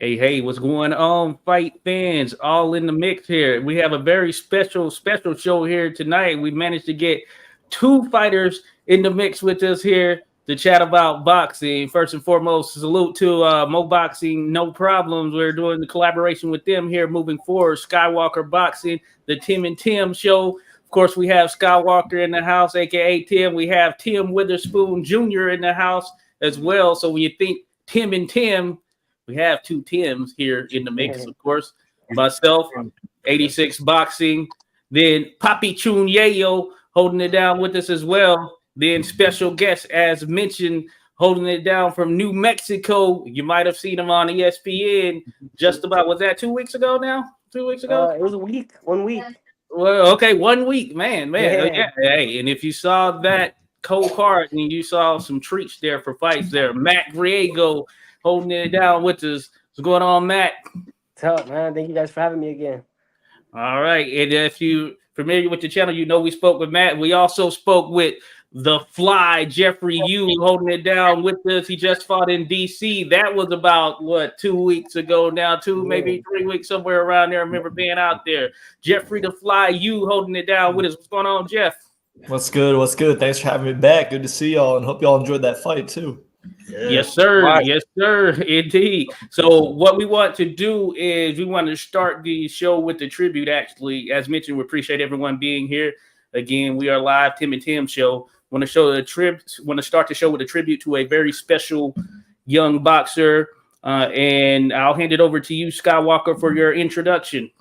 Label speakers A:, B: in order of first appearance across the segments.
A: Hey, what's going on, fight fans? All in the mix here. We have a very special show here tonight. We managed to get two fighters in the mix with us here to chat about boxing. First and foremost, salute to Mo Boxing, no problems. We're doing the collaboration with them here moving forward. Skywalker Boxing, the Tim and Tim show. Of course, we have Skywalker in the house, aka Tim. We have Tim Witherspoon Jr. in the house as well. So when you think Tim and Tim, we have two Tims here in the mix, of course. Myself, 86 Boxing. Then Papi Chun Yayo holding it down with us as well. Then special guest, as mentioned, holding it down from New Mexico. You might have seen him on ESPN just about, was that 2 weeks ago now? 2 weeks ago?
B: It was a week, 1 week.
A: Well, okay, 1 week, man. Yeah. Hey, and if you saw that cold card and you saw some treats there for fights there, Matt Griego holding it down with us. What's going on, Matt?
B: What's up, man? Thank you guys for having me again.
A: All right. And if you familiar with the channel, you know we spoke with Matt. We also spoke with the Fly, Jeffrey Yu, holding it down with us. He just fought in DC. That was about, 2 weeks ago now, maybe 3 weeks, somewhere around there. I remember being out there. Jeffrey the Fly Yu holding it down with us. What's going on, Jeff?
C: What's good? What's good? Thanks for having me back. Good to see y'all, and hope y'all enjoyed that fight too.
A: Yeah. Yes, sir. Right. Yes, sir. Indeed. So what we want to do is we want to start the show with the tribute. Actually, as mentioned, we appreciate everyone being here. Again, we are live Tim and Tim show. Want to show the Want to start the show with a tribute to a very special young boxer, and I'll hand it over to you, Skywalker, for your introduction.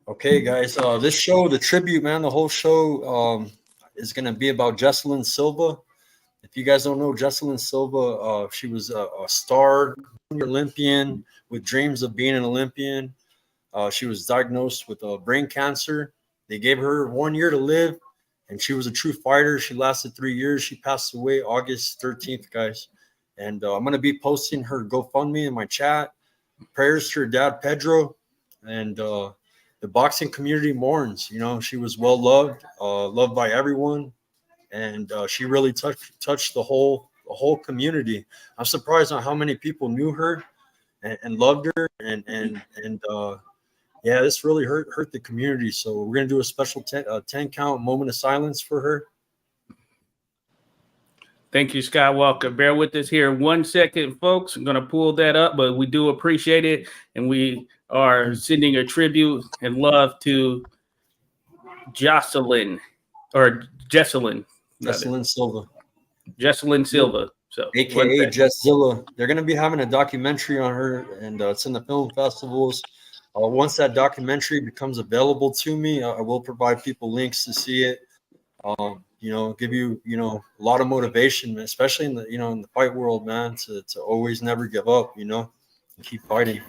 D: Okay, guys. This show, the tribute, man, the whole show is going to be about Jessalyn Silva. If you guys don't know Jessalyn Silva, she was a star Olympian with dreams of being an Olympian. She was diagnosed with brain cancer. They gave her 1 year to live, and she was a true fighter. She lasted 3 years. She passed away August 13th, guys. And I'm going to be posting her GoFundMe in my chat. Prayers to her dad, Pedro. And the boxing community mourns. You know, she was well loved, loved by everyone. And she really touched the whole community. I'm surprised on how many people knew her and loved her, and yeah, this really hurt the community. So we're gonna do a special 10 count moment of silence for her.
A: Thank you, Skywalker. Bear with us here 1 second, folks. I'm gonna pull that up, but we do appreciate it, and we are sending a tribute and love to Jessalyn
D: Silva.
A: Jessalyn Silva. So,
D: AKA Jesszilla. They're going to be having a documentary on her, and it's in the film festivals. Once that documentary becomes available to me, I will provide people links to see it. Give you, a lot of motivation, especially in the, in the fight world, man, to always never give up, and keep fighting.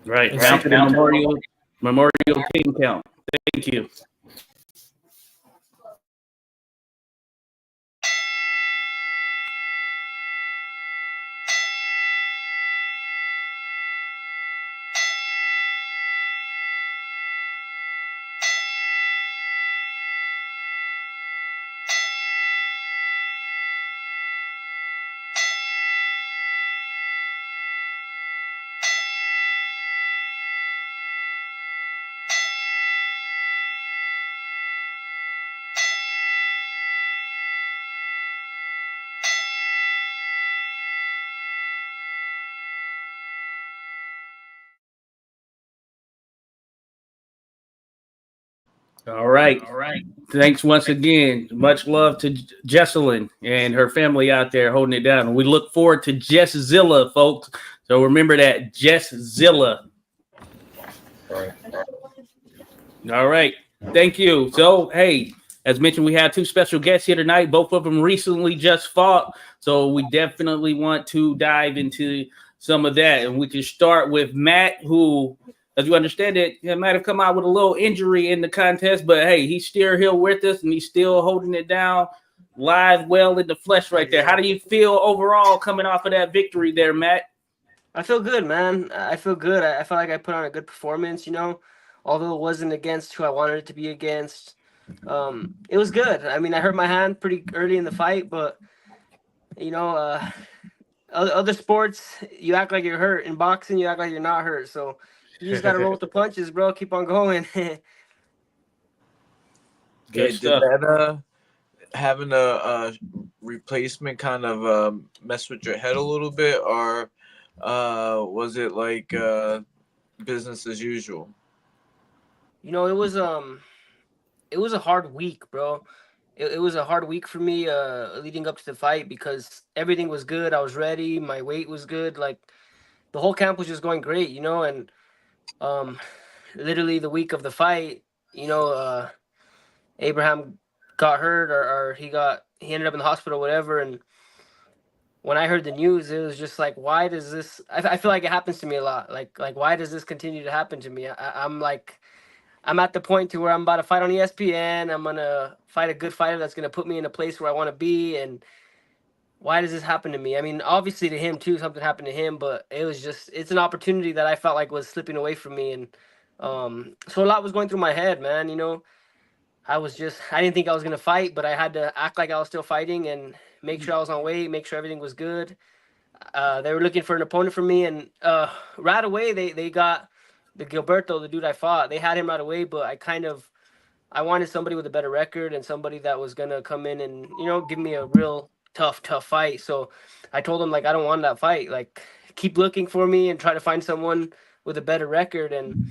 A: Right. Memorial King count. Thank you. All right. Thanks once again. Much love to Jessalyn and her family out there holding it down. We look forward to Jesszilla, folks. So remember that, Jesszilla. All right. Thank you. So, hey, as mentioned, we have two special guests here tonight. Both of them recently just fought. So we definitely want to dive into some of that. And we can start with Matt, who, as you understand it, he might have come out with a little injury in the contest, but hey, he's still here with us and he's still holding it down live, well in the flesh right there. How do you feel overall coming off of that victory there, Matt?
B: I feel good, man. I feel good. I felt like I put on a good performance, although it wasn't against who I wanted it to be against. It was good. I mean, I hurt my hand pretty early in the fight, but, Other sports, you act like you're hurt. In boxing, you act like you're not hurt. So you just got to roll with the punches, bro. Keep on going.
A: Good
E: Did
A: stuff.
E: that having a replacement kind of mess with your head a little bit, or was it like business as usual?
B: You know, it was a hard week, bro. It was a hard week for me leading up to the fight because everything was good. I was ready. My weight was good. Like the whole camp was just going great, you know. And um, literally the week of the fight, you know, Abraham got hurt or he ended up in the hospital, whatever. And when I heard the news, it was just like, why does this? I feel like it happens to me a lot. Like why does this continue to happen to me? I'm like. I'm at the point to where I'm about to fight on ESPN. I'm gonna fight a good fighter that's gonna put me in a place where I want to be. And why does this happen to me? I mean, obviously to him too, something happened to him, but it's an opportunity that I felt like was slipping away from me. And so a lot was going through my head, man. You know, I didn't think I was gonna fight, but I had to act like I was still fighting and make sure I was on weight, make sure everything was good. They were looking for an opponent for me, and right away they got the Gilberto, the dude I fought. They had him right away, but I wanted somebody with a better record and somebody that was gonna come in and give me a real tough fight. So I told him like I don't want that fight. Like keep looking for me and try to find someone with a better record. And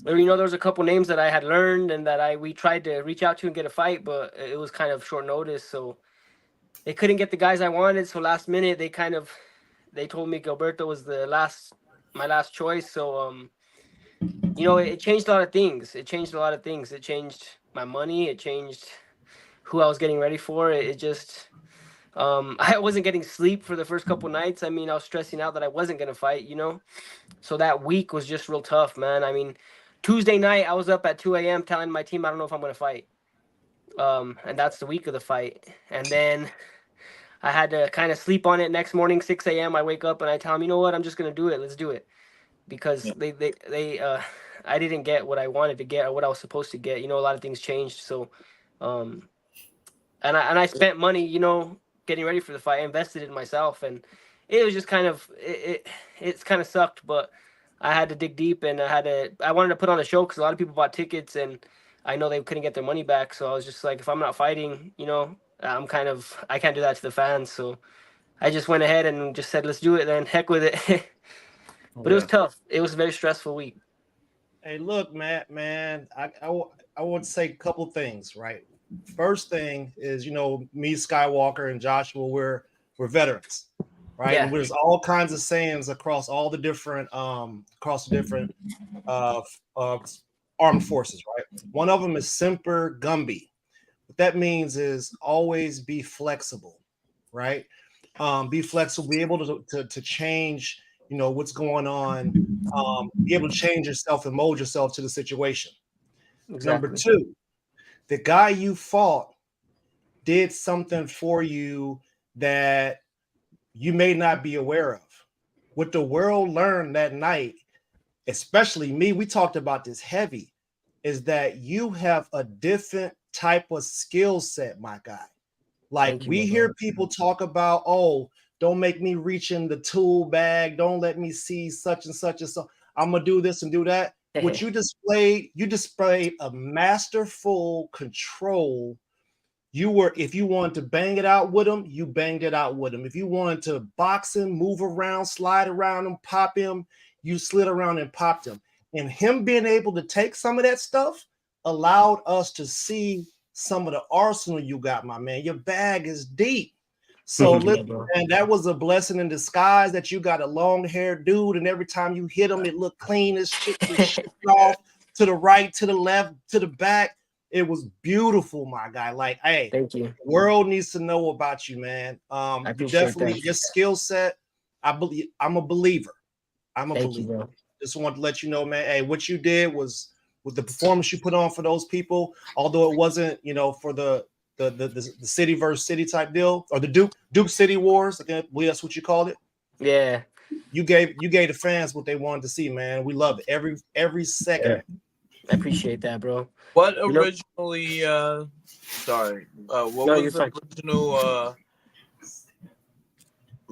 B: there was a couple names that I had learned and that we tried to reach out to and get a fight, but it was kind of short notice, so they couldn't get the guys I wanted. So last minute they told me Gilberto was my last choice. So it changed a lot of things. It changed my money. It changed who I was getting ready for. It just I wasn't getting sleep for the first couple nights. I mean, I was stressing out that I wasn't gonna fight. So that week was just real tough, man. I mean, Tuesday night I was up at 2 a.m. telling my team I don't know if I'm gonna fight. And that's the week of the fight. And then I had to kind of sleep on it. Next morning, 6 a.m. I wake up and I tell them, you know what, I'm just gonna do it. Let's do it. Because I didn't get what I wanted to get or what I was supposed to get. A lot of things changed. So, and I spent money, getting ready for the fight. I invested in myself, and it was just it's kind of sucked. But I had to dig deep, and I wanted to put on a show because a lot of people bought tickets, and I know they couldn't get their money back. So I was just like, if I'm not fighting, I can't do that to the fans. So I just went ahead and just said, let's do it. Then heck with it. But it was tough. It was a very stressful week.
F: Hey, look, Matt, man, I want to say a couple things, right? First thing is, me, Skywalker, and Joshua, we're veterans, right?
B: Yeah.
F: And there's all kinds of sayings across all the different armed forces, right? One of them is Semper Gumby. What that means is always be flexible, right? Be flexible, be able to change. What's going on, be able to change yourself and mold yourself to the situation.
B: Exactly.
F: Number two, the guy you fought did something for you that you may not be aware of. What the world learned that night, especially me, we talked about this heavy, is that you have a different type of skill set, my guy. Like we hear people talk about, don't make me reach in the tool bag. Don't let me see such and such and so. I'm gonna do this and do that. What you displayed a masterful control. If you wanted to bang it out with him, you banged it out with him. If you wanted to box him, move around, slide around him, pop him, you slid around and popped him. And him being able to take some of that stuff allowed us to see some of the arsenal you got, my man. Your bag is deep. So and that was a blessing in disguise that you got a long-haired dude, and every time you hit him, it looked clean as shit off to the right, to the left, to the back. It was beautiful, my guy. Like, hey,
B: thank you.
F: The world needs to know about you, man. You definitely your skill set. I'm a believer.
B: Thank you, bro.
F: Just want to let you know, man. Hey, what you did was with the performance you put on for those people, although it wasn't, for the city versus city type deal, or the Duke City Wars. I think that's what you called it.
B: Yeah.
F: You gave the fans what they wanted to see, man. We love it every second.
B: Yeah. I appreciate that, bro.
E: What originally? What was the original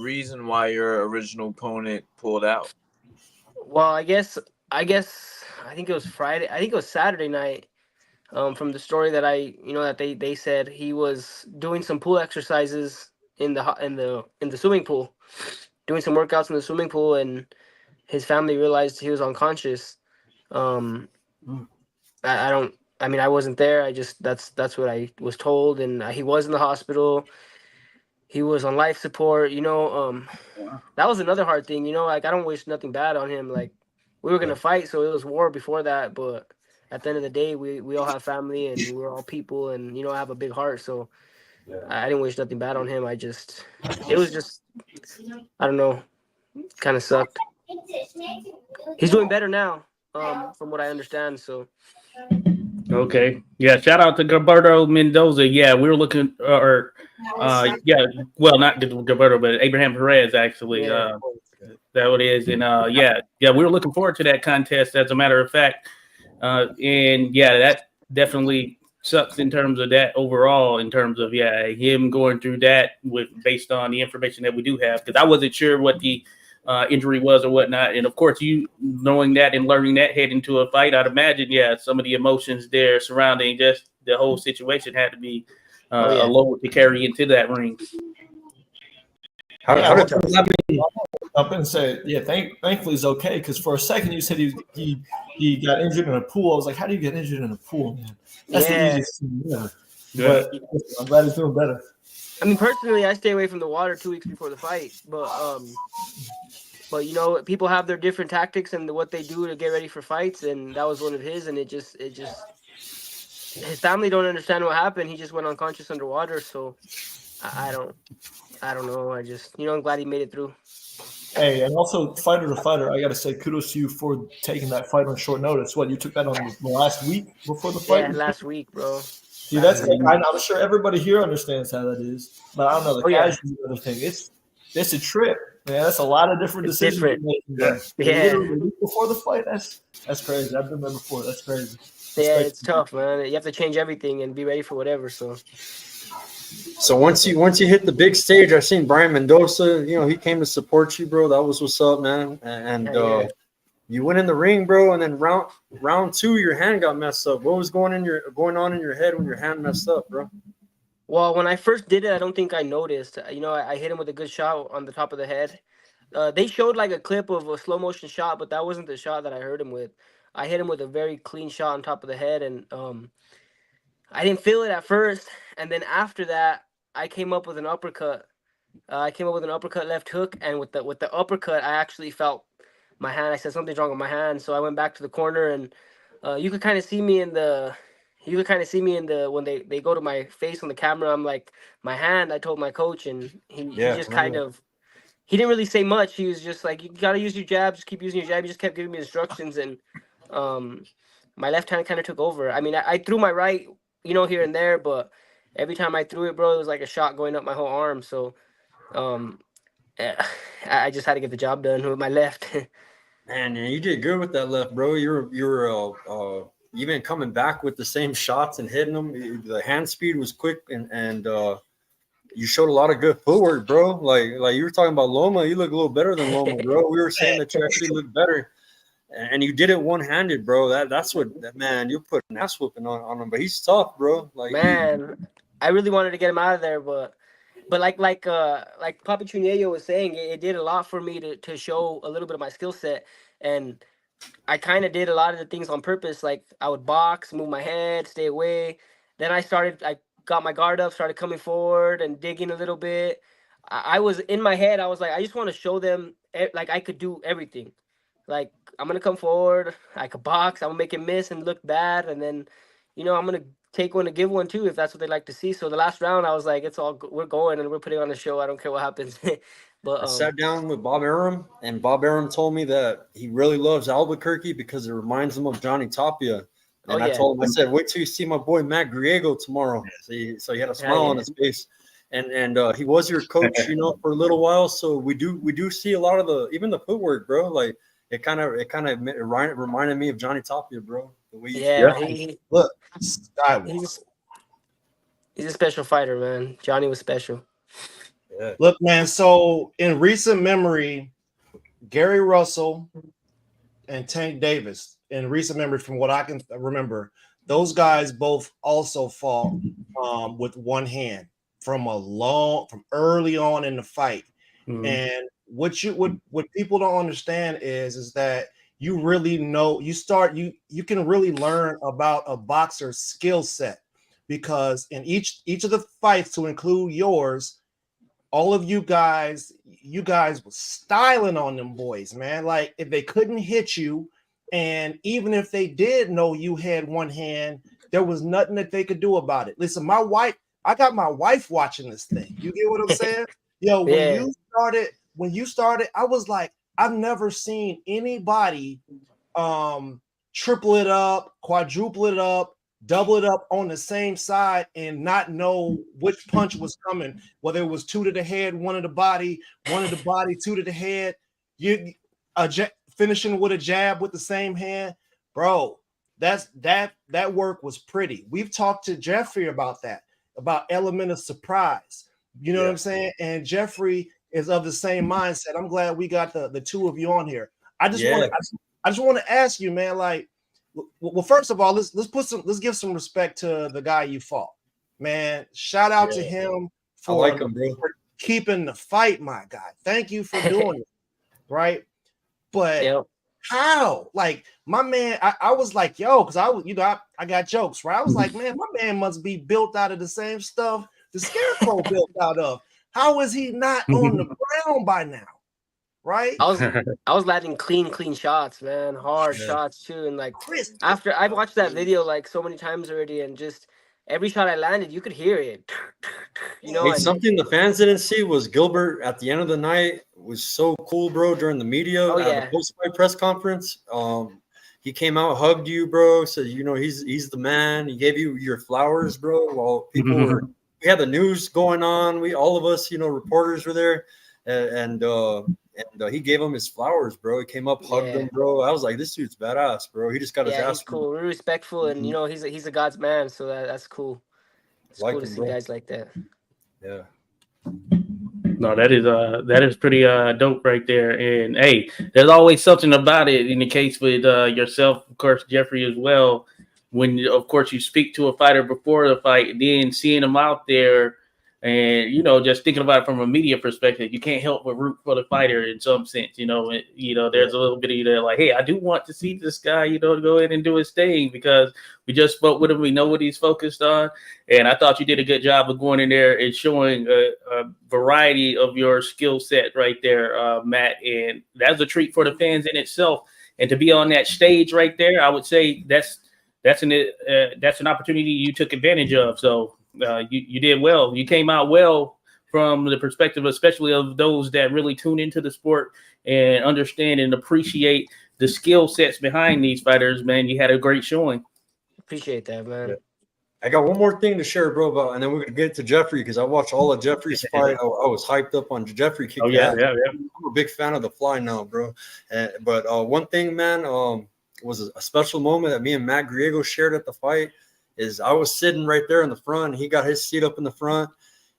E: reason why your original opponent pulled out?
B: Well, I think it was Friday. I think it was Saturday night. From the story that that they said he was doing some pool exercises in the swimming pool, doing some workouts in the swimming pool, and his family realized he was unconscious. I don't. I mean, I wasn't there. I just that's what I was told, and he was in the hospital. He was on life support. That was another hard thing. Like I don't wish nothing bad on him. Like we were gonna fight, so it was war before that. But at the end of the day, we all have family and we're all people, and I have a big heart, so I didn't wish nothing bad on him. It was just, I don't know, kind of sucked. He's doing better now, from what I understand. So
A: Okay. Yeah. Shout out to Gilberto Mendoza. Yeah, we were looking, yeah. Well, not Gilberto, but Abraham Perez actually.
B: yeah,
A: That what it is, and yeah, we were looking forward to that contest. As a matter of fact, and yeah, that definitely sucks in terms of that overall. In terms of him going through that based on the information that we do have, because I wasn't sure what the injury was or whatnot, and of course, you knowing that and learning that heading into a fight, I'd imagine some of the emotions there surrounding just the whole situation had to be a load to carry into that ring.
C: How did up and say, thankfully he's okay, because for a second you said he got injured in a pool. I was like, how do you get injured in a pool, man? That's the easiest thing ever.
A: Yeah.
C: But I'm glad he's doing better.
B: I mean, personally, I stay away from the water 2 weeks before the fight, but people have their different tactics and what they do to get ready for fights, and that was one of his. And it just his family don't understand what happened. He just went unconscious underwater. So I don't know. I just I'm glad he made it through.
C: Hey, and also fighter to fighter, I gotta say kudos to you for taking that fight on short notice. What, you took that on the last week before the fight?
B: Yeah, last week, bro.
C: See, I'm sure everybody here understands how that is, but I don't know the guys do the other thing. It's a trip, man. That's a lot of different decisions.
B: Yeah.
C: The week before the fight, that's crazy. I've been there before. That's crazy.
B: Yeah, it's tough, man. You have to change everything and be ready for whatever.
D: So once you hit the big stage, I seen Brian Mendoza. He came to support you, bro. That was what's up, man. And you went in the ring, bro. And then round 2, your hand got messed up. What was going on in your head when your hand messed up, bro?
B: Well, when I first did it, I don't think I noticed. I hit him with a good shot on the top of the head. They showed like a clip of a slow motion shot, but that wasn't the shot that I hurt him with. I hit him with a very clean shot on top of the head, and I didn't feel it at first, and then after that, I came up with an uppercut. Left hook, and with the uppercut, I actually felt my hand. I said something's wrong with my hand, so I went back to the corner, and you could kind of see me in the. When they go to my face on the camera. I'm like, my hand. I told my coach, and he just kind of. He didn't really say much. He was just like, you gotta use your jab. Just keep using your jab. He just kept giving me instructions, and my left hand kind of took over. I mean, I threw my right, here and there, but every time I threw it, bro, it was like a shot going up my whole arm. So, I just had to get the job done with my left.
D: Man, you did good with that left, bro. You're even coming back with the same shots and hitting them. The hand speed was quick, and you showed a lot of good footwork, bro. Like you were talking about Loma. You look a little better than Loma, bro. We were saying that you actually look better. And you did it one-handed, bro. That's what, man, you put an ass whooping on him. But he's tough, bro. Like,
B: man, I really wanted to get him out of there, but like Papi Chunello was saying, it did a lot for me to show a little bit of my skill set. And I kind of did a lot of the things on purpose. Like I would box, move my head, stay away. Then I got my guard up, started coming forward and digging a little bit. I was in my head. I was like, I just want to show them like I could do everything. Like I'm gonna come forward, I could box, I'm gonna make it miss and look bad, and then, I'm gonna take one to give one too if that's what they like to see. So the last round, I was like, it's all we're going and we're putting on a show. I don't care what happens. But
D: I sat down with Bob Arum, and Bob Arum told me that he really loves Albuquerque because it reminds him of Johnny Tapia. And I told him, I said, wait till you see my boy Matt Griego tomorrow. So he had a smile on his face. And he was your coach, for a little while. So we do see a lot of even the footwork, bro. Like it kind of reminded me of Johnny Tapia, bro. The way
B: he's a special fighter, man. Johnny was special.
D: Yeah.
F: Look, man. So in recent memory, Gary Russell and Tank Davis, in recent memory, from what I can remember, those guys both also fought with one hand from early on in the fight.
A: Mhm.
F: And what people don't understand is that you really know you can really learn about a boxer's skill set, because in each of the fights, to include yours, all of you guys was styling on them boys, man. Like, if they couldn't hit you, and even if they did know you had one hand, there was nothing that they could do about it. Listen, I got my wife watching this thing. You get what I'm saying? Yo,
B: Yeah.
F: when you started, I was like, I've never seen anybody triple it up, quadruple it up, double it up on the same side and not know which punch was coming, whether it was two to the head, one to the body, two to the head, finishing with a jab with the same hand. Bro, that work was pretty. We've talked to Jeffrey about that, about element of surprise. You know what I'm saying? And Jeffrey is of the same mindset. I'm glad we got the two of you on here. I just want to ask you, man, like, well, first of all, let's give some respect to the guy you fought, man. Shout out to him for keeping the fight, my guy. Thank you for doing it, right? But how? Like, my man, I was like, yo, because I got jokes, right? I was like, man, my man must be built out of the same stuff the Scarecrow built out of. How is he not on the ground by now? Right?
B: I was landing clean shots, man. Hard shots too. And like, after I've watched that video like so many times already, and just every shot I landed, you could hear it. You know,
D: something the fans didn't see was Gilbert at the end of the night was so cool, bro. During the media at the post-fight press conference, he came out, hugged you, bro. Said, you know, he's the man. He gave you your flowers, bro. While people we had the news going on. All of us, you know, reporters were there, and he gave him his flowers, bro. He came up, hugged him, bro. I was like, this dude's badass, bro. He just got his ass.
B: He's cool, really respectful, and you know, he's a God's man, so that's cool. It's cool to see guys like that.
A: Yeah. No, that is pretty dope right there. And hey, there's always something about it in the case with yourself, of course, Jeffrey as well. When of course you speak to a fighter before the fight, then seeing them out there, and you know, just thinking about it from a media perspective, you can't help but root for the fighter in some sense. You know, there's a little bit of that, like, hey, I do want to see this guy, you know, go ahead and do his thing because we just spoke with him. We know what he's focused on, and I thought you did a good job of going in there and showing a variety of your skill set right there, Matt. And that's a treat for the fans in itself. And to be on that stage right there, I would say that's an opportunity you took advantage of. So. You did well. You came out well from the perspective, especially of those that really tune into the sport and understand and appreciate the skill sets behind these fighters. Man, you had a great showing.
B: Appreciate that, man.
D: Yeah. I got one more thing to share, bro, about, and then we're gonna get to Jeffrey because I watched all of Jeffrey's fight. I was hyped up on Jeffrey kicking ass. I'm a big fan of the Fly now, bro. But one thing, man, was a special moment that me and Matt Griego shared at the fight. Is I was sitting right there in the front. He got his seat up in the front.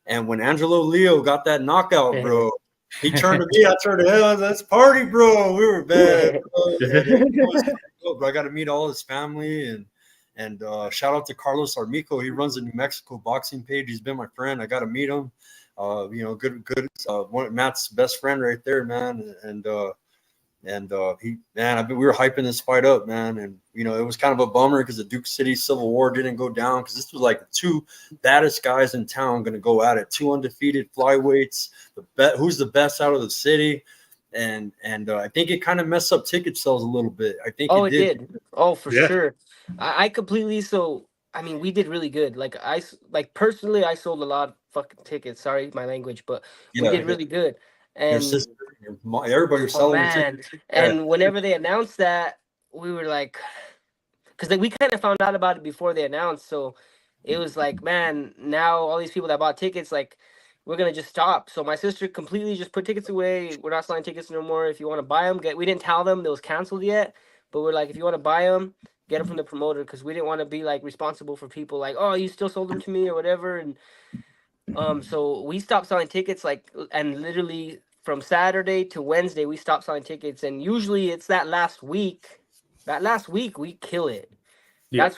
D: And when Angelo Leo got that knockout, bro, he turned to me. I turned to him. Let's party, bro. We were bad, bro. I got to meet all his family. And shout out to Carlos Armico. He runs the New Mexico boxing page. He's been my friend. I got to meet him. You know, good. Matt's best friend right there, man. We were hyping this fight up, man. And, you know, it was kind of a bummer because the Duke City Civil War didn't go down because this was like the two baddest guys in town going to go at it. Two undefeated flyweights. Who's the best out of the city? And I think it kind of messed up ticket sales a little bit. I think it did.
B: Oh, for sure. I completely. So, I mean, we did really good. Personally, I sold a lot of fucking tickets. Sorry, my language, but we did really good. And
D: everybody was selling tickets.
B: And whenever they announced that, we were like, because we kind of found out about it before they announced. So it was like, man, now all these people that bought tickets, like, we're gonna just stop. So my sister completely just put tickets away. We're not selling tickets no more. If you want to buy them, we didn't tell them it was canceled yet, but we're like, if you want to buy them, get them from the promoter, because we didn't want to be like responsible for people like, oh, you still sold them to me or whatever. And So we stopped selling tickets and literally from Saturday to Wednesday we stopped selling tickets, and usually it's that last week. That last week we kill it.
A: Yeah.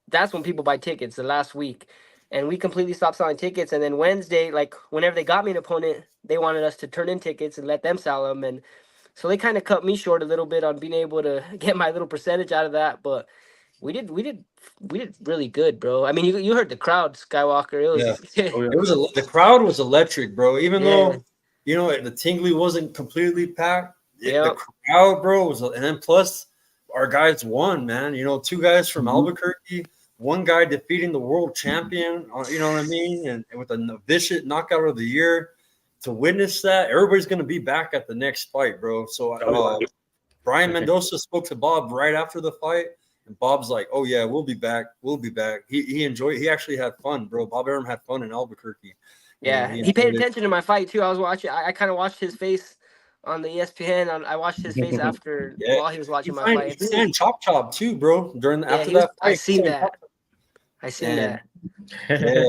B: That's when people buy tickets, the last week. And we completely stopped selling tickets. And then Wednesday, like whenever they got me an opponent, they wanted us to turn in tickets and let them sell them. And so they kind of cut me short a little bit on being able to get my little percentage out of that. But we did really good, bro. I mean, you heard the crowd, Skywalker. It was
A: Oh, yeah.
D: It was the crowd was electric, bro. Even
B: Yeah.
D: though the Tingley wasn't completely packed, the
B: Yep.
D: crowd, bro, was, and then plus our guys won, man. 2 guys from Albuquerque, one guy defeating the world champion. You know what I mean? And with a vicious knockout of the year. To witness that, everybody's gonna be back at the next fight, bro. So Brian Mendoza spoke to Bob right after the fight. And Bob's like, "Oh yeah, we'll be back. We'll be back." He enjoyed. He actually had fun, bro. Bob Arum had fun in Albuquerque.
B: Yeah, he paid attention to my fight too. I was watching. I kind of watched his face on the ESPN. I watched his face after while he was watching my fight.
D: He signed Chop too, bro. After that fight,
B: I seen that. I seen that.
D: Yeah.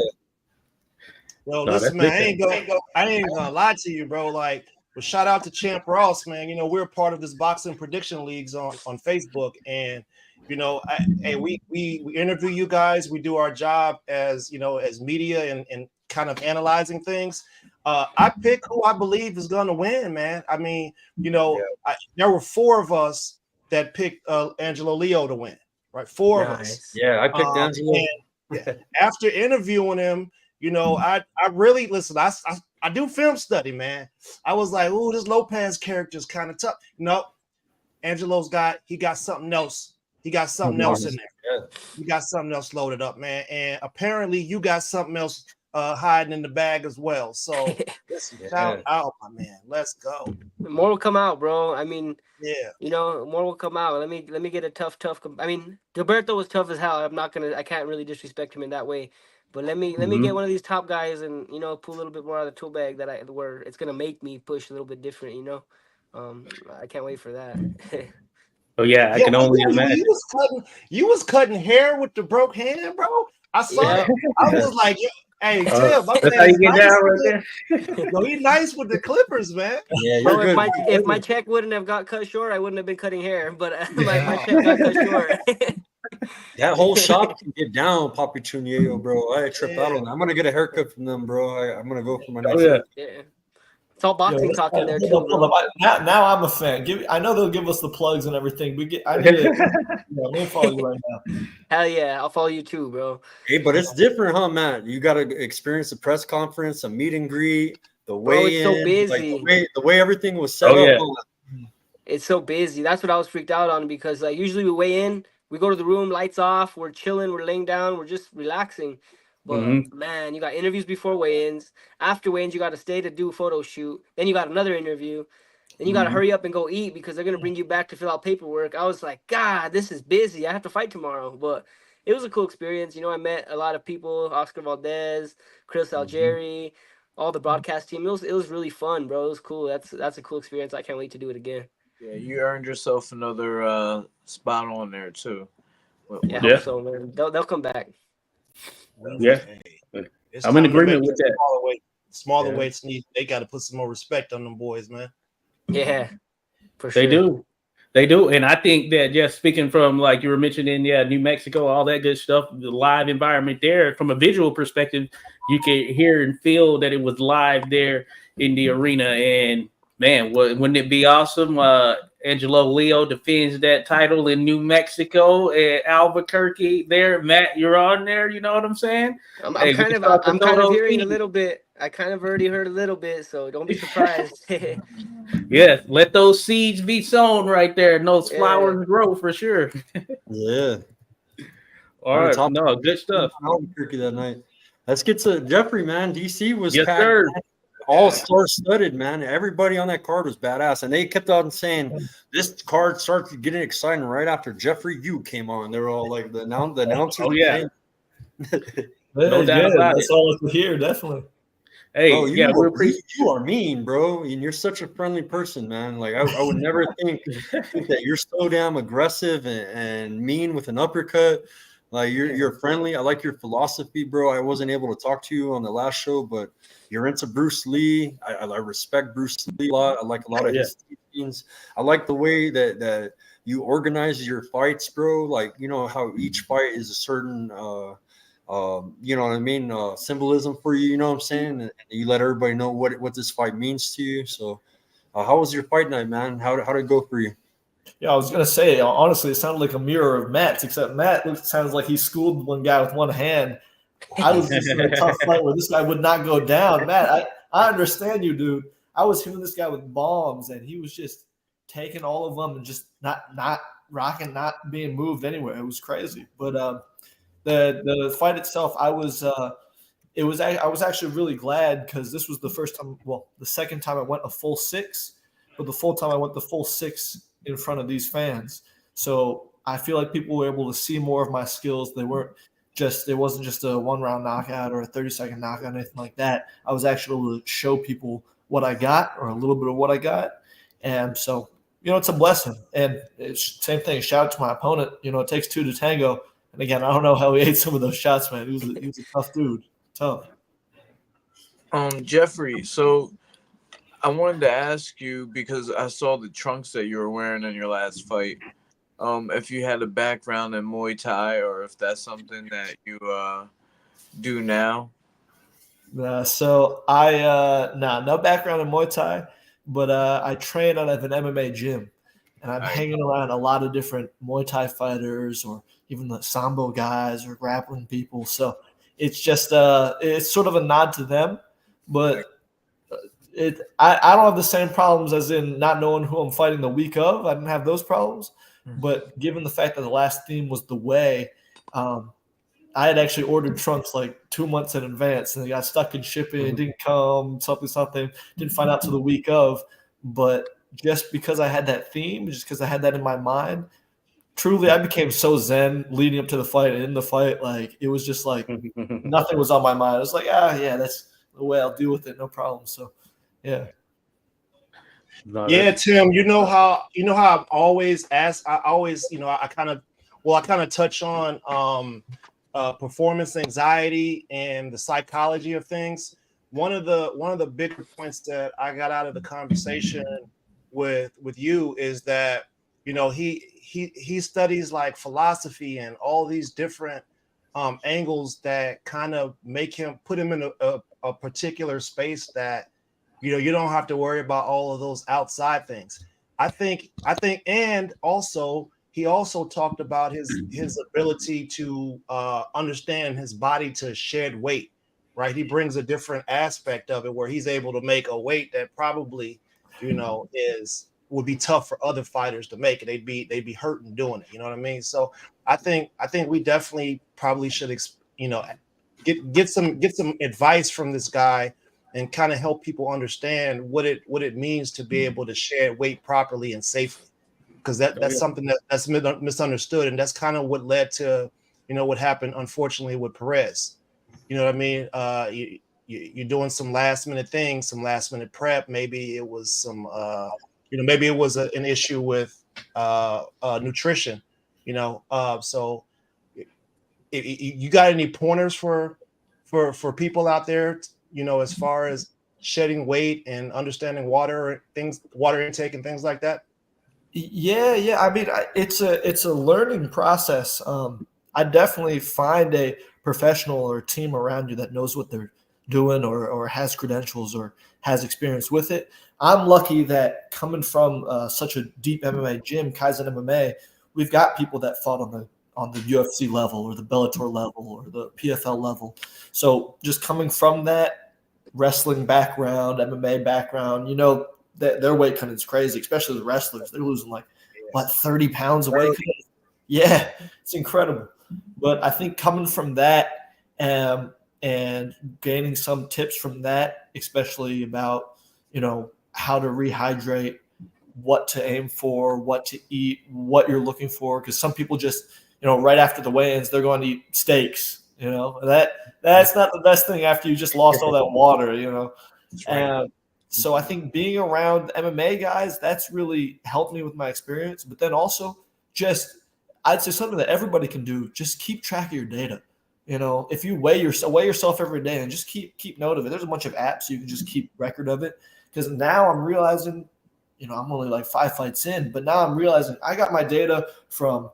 F: Well, listen, man, I ain't gonna lie to you, bro. Like, well, shout out to Champ Ross, man. We're part of this boxing prediction leagues on Facebook, and we interview you guys. We do our job as as media and kind of analyzing things. I pick who I believe is gonna win, man. I mean, there were 4 of us that picked Angelo Leo to win, right? 4 of us.
D: Yeah, I picked Angelo.
F: After interviewing him, I really listen. I do film study, man. I was like, "Ooh, this Lopez character is kind of tough." No, Angelo's got something else. He got something else in there.
D: Yeah.
F: You got something else loaded up, man. And apparently, you got something else hiding in the bag as well. So, listen, shout out, my man. Let's go.
B: More will come out, bro. I mean,
F: yeah,
B: more will come out. Let me get a tough. I mean, Gilberto was tough as hell. I can't really disrespect him in that way. But let me get one of these top guys and pull a little bit more out of the tool bag where it's gonna make me push a little bit different. I can't wait for that.
A: Oh yeah, I can only imagine.
F: You was cutting hair with the broke hand, bro. I saw it. I was like, hey, Tim,
A: that's how you get down right there.
F: No, he's nice with the clippers, man.
D: Yeah,
B: Bro,
D: you're good.
B: if my check wouldn't have got cut short, I wouldn't have been cutting hair. But my check got cut short.
D: That whole shop can get down, Papi Chuneo, bro. I tripped out on that. I'm gonna get a haircut from them, bro. I'm gonna go for my next.
B: Yeah. It's all boxing talk in there too. Bro.
C: Now I'm a fan. I know they'll give us the plugs and everything. I need to. Let me follow you right now.
B: Hell yeah, I'll follow you too, bro.
D: Hey, but it's different, huh, Matt? You got to experience a press conference, a meet and greet, the way
B: it's so busy.
D: Like the way everything was set up.
B: It's so busy. That's what I was freaked out on because usually we weigh in, we go to the room, lights off, we're chilling, we're laying down, we're just relaxing. But man, you got interviews before weigh-ins. After weigh-ins, you got to stay to do a photo shoot. Then you got another interview. Then you got to hurry up and go eat because they're gonna bring you back to fill out paperwork. I was like, God, this is busy. I have to fight tomorrow. But it was a cool experience. I met a lot of people: Oscar Valdez, Chris Algieri, all the broadcast team. It was really fun, bro. It was cool. That's a cool experience. I can't wait to do it again.
E: Yeah, you earned yourself another spot on there too.
B: I hope so, man. They'll come back.
A: Yeah, I'm in agreement with that.
F: Smaller weights they got to put some more respect on them boys, man.
B: Yeah, for sure.
A: They do, and I think that just speaking from like you were mentioning, New Mexico, all that good stuff, the live environment there, from a visual perspective, you could hear and feel that it was live there in the arena. And man, wouldn't it be awesome? Angelo Leo defends that title in New Mexico at Albuquerque. There, Matt, you're on there. You know what I'm saying?
B: I'm kind of hearing a little bit. I kind of already heard a little bit, so don't be surprised.
A: Yes, let those seeds be sown right there, and those flowers grow for sure.
D: Yeah.
A: All right. No, good stuff.
D: Albuquerque that night. Let's get to Jeffrey, man. DC was
A: yes,
D: packed.
A: Sir.
D: All star studded, man. Everybody on that card was badass, and they kept on saying this card started getting exciting right after Jeffrey Yu came on. They were all like the announcers.
A: Oh yeah,
C: no doubt about it. That's all to hear, definitely.
A: Hey,
D: bro, you are mean, bro, and you're such a friendly person, man. Like I would never think that you're so damn aggressive and mean with an uppercut. Like you're friendly. I like your philosophy, bro. I wasn't able to talk to you on the last show, but you're into Bruce Lee. I respect Bruce Lee a lot. I like a lot of his teachings. I like the way that you organize your fights, bro. Like, you know, how each fight is a certain you know what I mean, symbolism for you, you know what I'm saying? And you let everybody know what this fight means to you. So how was your fight night, man? How did it go for you?
C: Yeah, I was gonna say, honestly, it sounded like a mirror of Matt's, except Matt sounds like he schooled one guy with one hand. I was just in a tough fight where this guy would not go down. Matt, I understand you, dude. I was hitting this guy with bombs, and he was just taking all of them and just not rocking, not being moved anywhere. It was crazy. But the fight itself, I was actually really glad because this was the first time, well, the second time I went a full 6, but the full time I went the full 6 in front of these fans. So I feel like people were able to see more of my skills. It wasn't just a 1-round knockout or a 30-second knockout or anything like that. I was actually able to show people what I got, or a little bit of what I got. And so, you know, it's a blessing. And it's same thing. Shout out to my opponent. You know, it takes 2 to tango. And again, I don't know how he ate some of those shots, man. He was a tough dude. Tough.
E: Jeffrey, so I wanted to ask you, because I saw the trunks that you were wearing in your last fight, if you had a background in Muay Thai, or if that's something that you do now.
C: So I no background in Muay Thai, but I train out of an MMA gym, and I'm hanging around a lot of different Muay Thai fighters, or even the Sambo guys or grappling people. So it's just it's sort of a nod to them, but I don't have the same problems as in not knowing who I'm fighting the week of. I didn't have those problems, but given the fact that the last theme was the way, I had actually ordered trunks like 2 months in advance, and they got stuck in shipping. It didn't come, something. Didn't find out till the week of. But just because I had that theme, just because I had that in my mind, truly, I became so zen leading up to the fight and in the fight. Like, it was just like nothing was on my mind. I was like, yeah, that's the way I'll deal with it, no problem. So, yeah.
F: Yeah, Tim, you know how I'm always asked. I always, I kind of touch on performance anxiety and the psychology of things. One of the bigger points that I got out of the conversation with you is that, he studies like philosophy and all these different angles that kind of put him in a particular space that, you don't have to worry about all of those outside things. I think, and also he also talked about his ability to understand his body to shed weight, right? He brings a different aspect of it where he's able to make a weight that probably, would be tough for other fighters to make, and they'd be hurting doing it. You know what I mean? So I think we definitely probably should, get some advice from this guy and kind of help people understand what it means to be able to shed weight properly and safely, because that's something that's misunderstood, and that's kind of what led to what happened unfortunately with Perez. You know what I mean? You're doing some last minute things, some last minute prep. Maybe it was some maybe it was an issue with nutrition. So if you got any pointers for people out there, as far as shedding weight and understanding water intake and things like that?
C: Yeah. I mean, it's a learning process. I definitely find a professional or team around you that knows what they're doing, or has credentials or has experience with it. I'm lucky that coming from such a deep MMA gym, Kaizen MMA, we've got people that fought on the UFC level or the Bellator level or the PFL level. So just coming from that wrestling background, MMA background, that their weight cutting is crazy, especially the wrestlers. They're losing like 30 pounds of weight. Yeah, it's incredible. But I think coming from that and gaining some tips from that, especially about, how to rehydrate, what to aim for, what to eat, what you're looking for. Because some people just, right after the weigh-ins, they're going to eat steaks. That's not the best thing after you just lost all that water.
F: That's right.
C: And so I think being around MMA guys, that's really helped me with my experience. But then also just I'd say something that everybody can do. Just keep track of your data. You know, if you weigh yourself every day and just keep note of it. There's a bunch of apps you can just keep record of it. Because now I'm realizing, you know, I'm only like 5 fights in, but now I'm realizing I got my data from,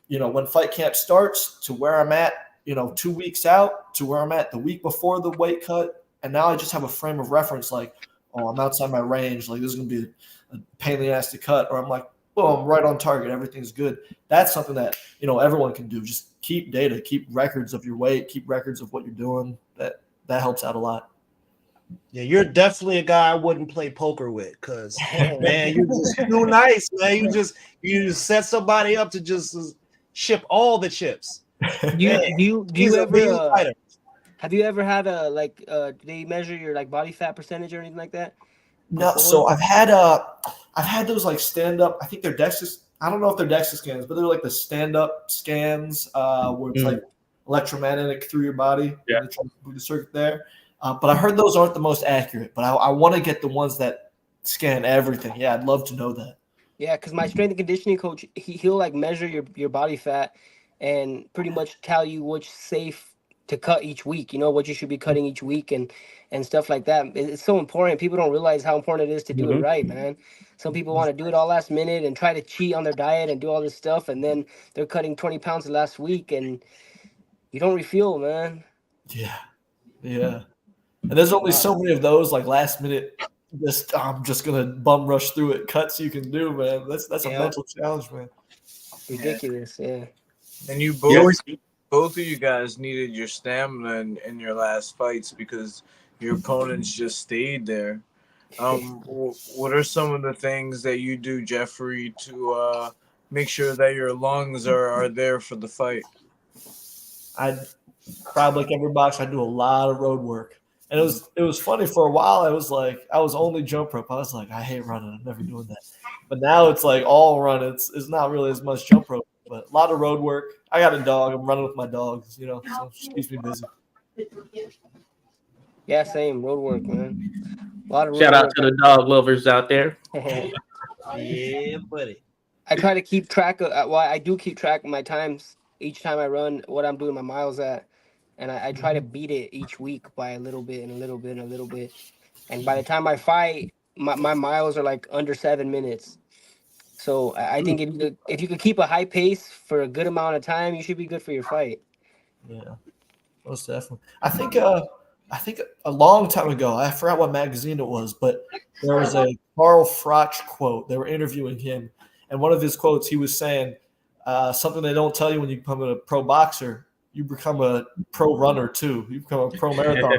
C: you know, when fight camp starts to where I'm at, you know, 2 weeks out to where I'm at the week before the weight cut. And now I just have a frame of reference like, oh, I'm outside my range. Like, this is going to be a pain in the ass to cut. Or I'm like, oh, I'm right on target. Everything's good. That's something that, you know, everyone can do. Just keep data, keep records of your weight, keep records of what you're doing. That helps out a lot.
F: Yeah, you're definitely a guy I wouldn't play poker with because, man, you're just too nice, man. You just set somebody up to just ship all the chips.
B: Do you ever have you ever had a do they measure your like body fat percentage or anything like that?
C: No, so I've had those like stand up. I think they're DEXA. I don't know if they're DEXA scans, but they're like the stand up scans where it's like electromagnetic through your body.
A: Yeah,
C: and they try to put the circuit there. But I heard those aren't the most accurate. But I want to get the ones that scan everything. Yeah, I'd love to know that.
B: Yeah, because my strength and conditioning coach, he'll like measure your body fat and pretty much tell you which safe to cut each week, you know, what you should be cutting each week and stuff like that. It's so important. People don't realize how important it is to do it right, man. Some people want to do it all last minute and try to cheat on their diet and do all this stuff, and then they're cutting 20 pounds the last week, and you don't refuel, man.
C: Yeah. And there's only so many of those like last minute. I'm just gonna bum rush through it cuts you can do, man. That's a mental challenge, man.
B: Ridiculous, yeah.
E: And you both of you guys needed your stamina in your last fights because your opponents just stayed there. What are some of the things that you do, Jeffrey, to make sure that your lungs are there for the fight?
C: I probably like every box. I do a lot of road work, and it was funny for a while. I was like, I was only jump rope. I was like, I hate running. I'm never doing that. But now it's like all run. It's not really as much jump rope, but a lot of road work. I got a dog. I'm running with my dogs, you know, so it keeps me busy.
B: Yeah, same road work, man. A lot of
A: Shout out to the dog lovers out there.
F: Yeah, buddy.
B: I try to keep track of. Well, I do keep track of my times each time I run, what I'm doing my miles at, and I try to beat it each week by a little bit and a little bit and a little bit. And by the time I fight, my miles are like under 7 minutes. So I think if you could keep a high pace for a good amount of time, you should be good for your fight.
C: Yeah, most definitely. I think a long time ago, I forgot what magazine it was, but there was a Carl Froch quote. They were interviewing him, and one of his quotes, he was saying something they don't tell you when you become a pro boxer. You become a pro runner too. You become a pro marathon runner.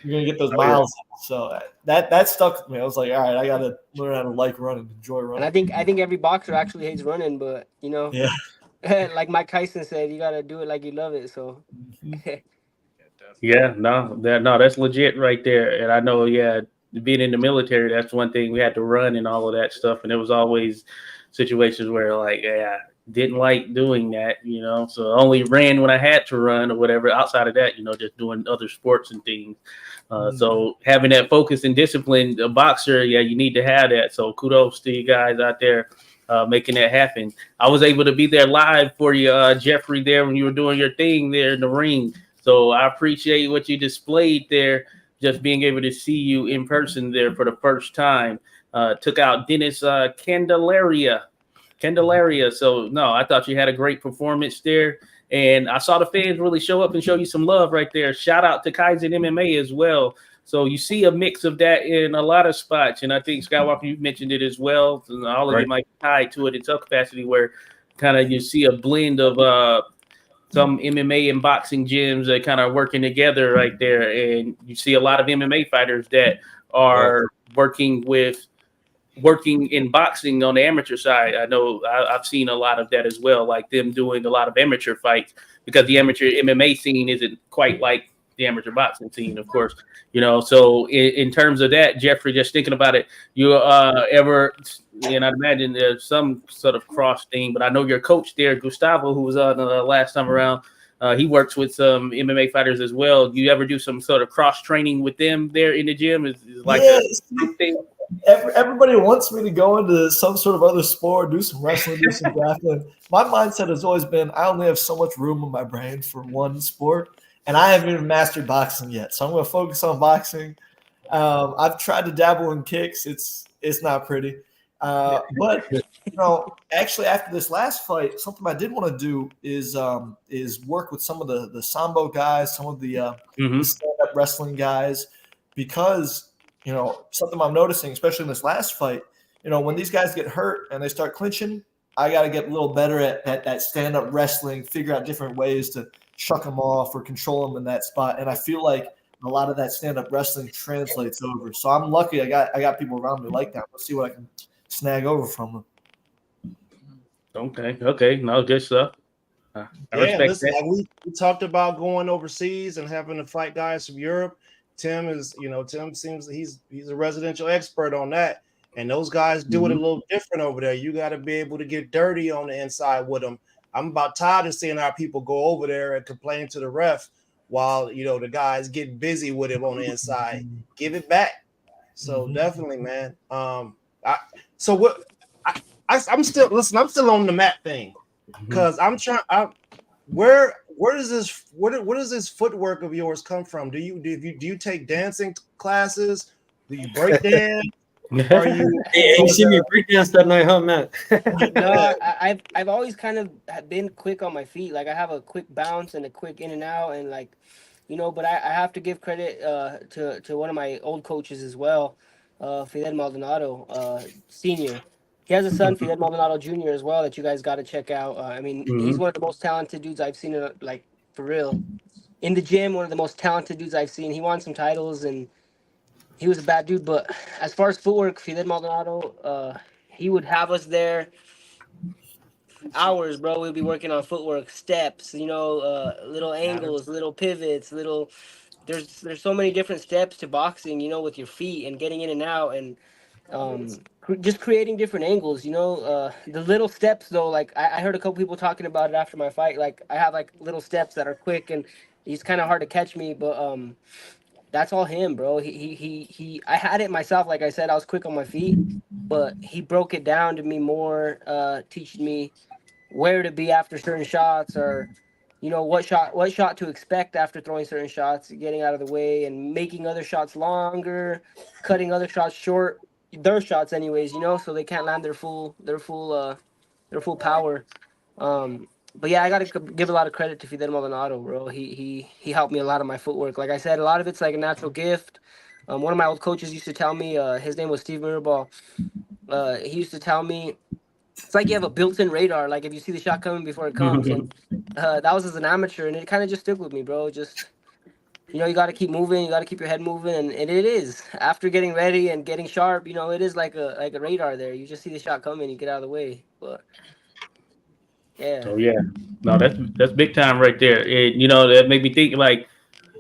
C: You're gonna get those miles. So that stuck with me. I was like, all right, I gotta learn how to like running, enjoy running.
B: And I think every boxer actually hates running, but you know, like Mike Tyson said, you gotta do it like you love it. So.
A: Yeah, that's legit right there. And I know, being in the military, that's one thing we had to run and all of that stuff. And there was always situations where like, didn't like doing that, you know, so I only ran when I had to run or whatever. Outside of that, you know, just doing other sports and things. So having that focus and discipline, a boxer, you need to have that. So kudos to you guys out there making that happen. I was able to be there live for you, Jeffrey, there when you were doing your thing there in the ring. So I appreciate what you displayed there, just being able to see you in person there for the first time. Took out Dennis Candelaria. So, no, I thought you had a great performance there. And I saw the fans really show up and show you some love right there. Shout out to Kaizen MMA as well. So you see a mix of that in a lot of spots. And I think, Skywalker, you mentioned it as well. So all of you might be tied to it in some capacity where kind of you see a blend of some MMA and boxing gyms that kind of working together right there. And you see a lot of MMA fighters that are working in boxing on the amateur side. I know I've seen a lot of that as well, like them doing a lot of amateur fights because the amateur MMA scene isn't quite like the amateur boxing scene, of course, you know. So in terms of that, Jeffrey, just thinking about it, you ever, and I'd imagine there's some sort of cross thing, but I know your coach there, Gustavo, who was on last time around, he works with some MMA fighters as well. Do you ever do some sort of cross training with them there in the gym? Is like a thing?
C: everybody wants me to go into some sort of other sport, do some wrestling, do some grappling. My mindset has always been I only have so much room in my brain for one sport, and I haven't even mastered boxing yet. So I'm going to focus on boxing. I've tried to dabble in kicks. It's not pretty. But actually after this last fight, something I did want to do is work with some of the sambo guys, some of the stand-up wrestling guys, because something I'm noticing, especially in this last fight, when these guys get hurt and they start clinching, I got to get a little better at that stand-up wrestling, figure out different ways to shuck them off or control them in that spot. And I feel like a lot of that stand-up wrestling translates over. So I'm lucky I got people around me like that. Let's see what I can snag over from them.
A: Okay. No, good stuff. I respect
F: listen,
A: that.
F: like we talked about going overseas and having to fight guys from Europe. Tim seems he's a residential expert on that. And those guys do it a little different over there. You got to be able to get dirty on the inside with them. I'm about tired of seeing our people go over there and complain to the ref while the guys get busy with it on the inside. Give it back. So definitely, man. I'm still on the mat thing because I'm trying. Where does this footwork of yours come from? Do you take dancing classes? Do you break dance? Are you?
D: You see me break dance that night, huh, Matt?
B: No, I've always kind of been quick on my feet. Like I have a quick bounce and a quick in and out, and but I have to give credit to one of my old coaches as well, Fidel Maldonado, senior. He has a son, Fidel Maldonado Jr. as well, that you guys got to check out. He's one of the most talented dudes I've seen, for real. In the gym, one of the most talented dudes I've seen. He won some titles, and he was a bad dude. But as far as footwork, Fidel Maldonado, he would have us there hours, bro. We'd be working on footwork, steps, little angles, little pivots, There's so many different steps to boxing, with your feet and getting in and out and just creating different angles, the little steps though, like I heard a couple people talking about it after my fight. Like I have like little steps that are quick and he's kind of hard to catch me, but that's all him, bro. I had it myself. Like I said, I was quick on my feet, but he broke it down to me more, teaching me where to be after certain shots, or what shot to expect after throwing certain shots, getting out of the way and making other shots longer, cutting other shots short, their shots anyways, so they can't land their full power. But yeah, I gotta give a lot of credit to Fidel Maldonado, bro. He helped me a lot of my footwork. Like I said, a lot of it's like a natural gift. One of my old coaches used to tell me, his name was Steve Mirabal. He used to tell me, it's like you have a built-in radar. Like if you see the shot coming before it comes, and that was as an amateur, and it kind of just stuck with me, bro. Just you got to keep moving, you got to keep your head moving, and it is after getting ready and getting sharp. It is like a radar there. You just see the shot coming, you get out of the way. But yeah.
A: Oh yeah, no, that's big time right there. That made me think like,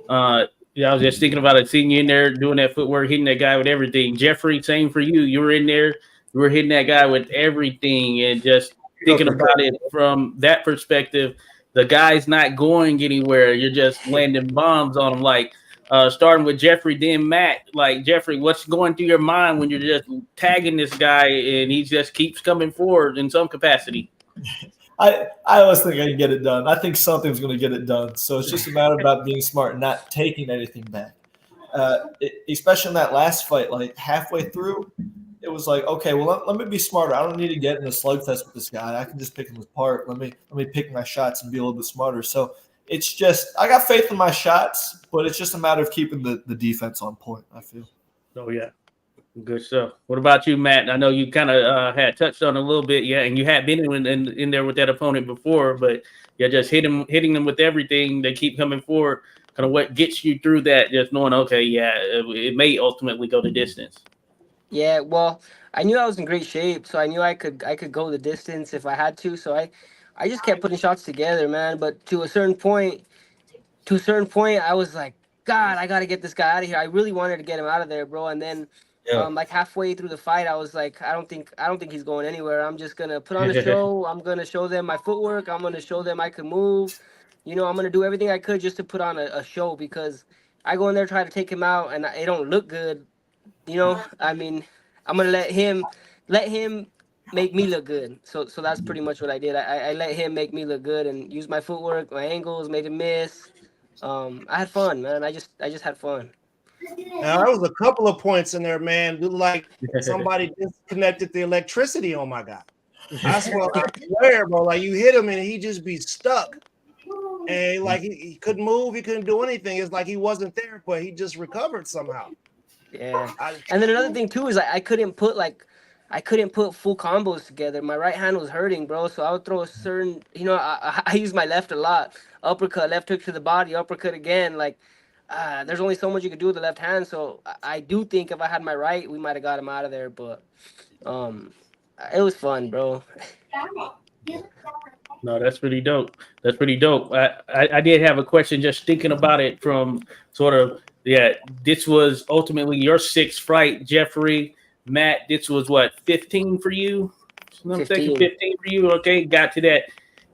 A: I was just thinking about it, seeing you in there doing that footwork, hitting that guy with everything. Jeffrey, same for you. You were in there, you were hitting that guy with everything, and just thinking about it from that perspective. The guy's not going anywhere. You're just landing bombs on him. Like starting with Jeffrey, then Matt. Like Jeffrey, what's going through your mind when you're just tagging this guy and he just keeps coming forward in some capacity?
C: I always think I can get it done. I think something's going to get it done. So it's just a matter about being smart and not taking anything back. Especially in that last fight, like halfway through, it was like, okay, well, let me be smarter. I don't need to get in a slugfest with this guy. I can just pick him apart. Let me pick my shots and be a little bit smarter. So it's just I got faith in my shots, but it's just a matter of keeping the defense on point, I feel.
A: Oh yeah. Good stuff. What about you, Matt? I know you kind of had touched on a little bit, yeah, and you had been in there with that opponent before, but yeah, just hitting them with everything. They keep coming forward. Kind of what gets you through that, just knowing, okay, yeah, it may ultimately go the distance.
B: Yeah, well, I knew I was in great shape, so I knew I could go the distance if I had to. So I just kept putting shots together, man. But to a certain point, I was like, God, I gotta get this guy out of here. I really wanted to get him out of there, bro. And then like halfway through the fight, I was like, I don't think he's going anywhere. I'm just gonna put on a show. I'm gonna show them my footwork. I'm gonna show them I can move. I'm gonna do everything I could just to put on a show, because I go in there try to take him out and it don't look good. I mean, I'm gonna let him make me look good. So that's pretty much what I did. I let him make me look good and use my footwork, my angles, made him miss. I had fun, man. I just had fun.
F: Now, there was a couple of points in there, man. Looked like somebody disconnected the electricity on my guy. I swear, bro. Like you hit him and he just be stuck. And like he couldn't move, he couldn't do anything. It's like he wasn't there, but he just recovered somehow.
B: Yeah. And then another thing too is I couldn't put full combos together. My right hand was hurting, bro. So I would throw a certain, I use my left a lot. Uppercut, left hook to the body, uppercut again. Like, there's only so much you can do with the left hand. So I do think if I had my right, we might have got him out of there. But it was fun, bro.
A: No, that's pretty dope. That's pretty dope. I did have a question just thinking about it from sort of, yeah, this was ultimately your sixth fight, Jeffrey. Matt, this was what, 15 for you? I'm thinking 15 for you. Okay, got to that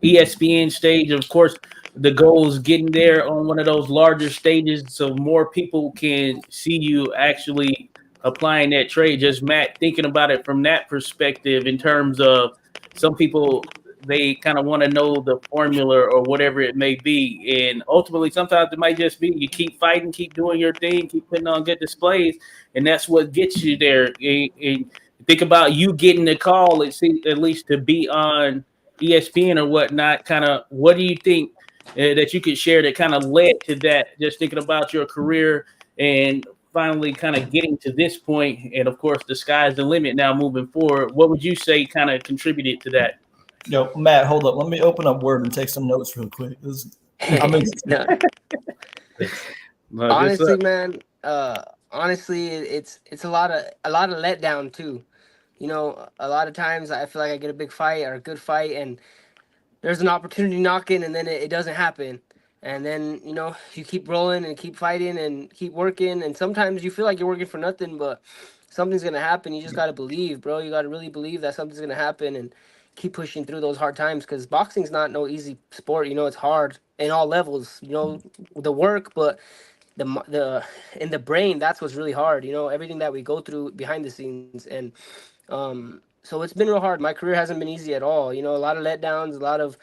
A: ESPN stage. Of course, the goal is getting there on one of those larger stages so more people can see you actually applying that trade. Just Matt, thinking about it from that perspective in terms of some people, they kind of want to know the formula or whatever it may be. And ultimately, sometimes it might just be you keep fighting, keep doing your thing, keep putting on good displays, and that's what gets you there. And think about you getting the call, at least to be on ESPN or whatnot. Kind of, what do you think that you could share that kind of led to that? Just thinking about your career and finally kind of getting to this point, and of course, the sky's the limit now moving forward. What would you say kind of contributed to that?
C: Yo, Matt, hold up. Let me open up Word and take some notes real quick.
B: No. Honestly, man, honestly, it's a lot of letdown too. A lot of times I feel like I get a big fight or a good fight, and there's an opportunity knocking, and then it doesn't happen. And then you keep rolling and keep fighting and keep working, and sometimes you feel like you're working for nothing, but something's gonna happen. You just gotta believe, bro. You gotta really believe that something's gonna happen and keep pushing through those hard times, because boxing's not no easy sport. It's hard in all levels. The work, but the in the brain, that's what's really hard. Everything that we go through behind the scenes, and so it's been real hard. My career hasn't been easy at all. A lot of letdowns, a lot of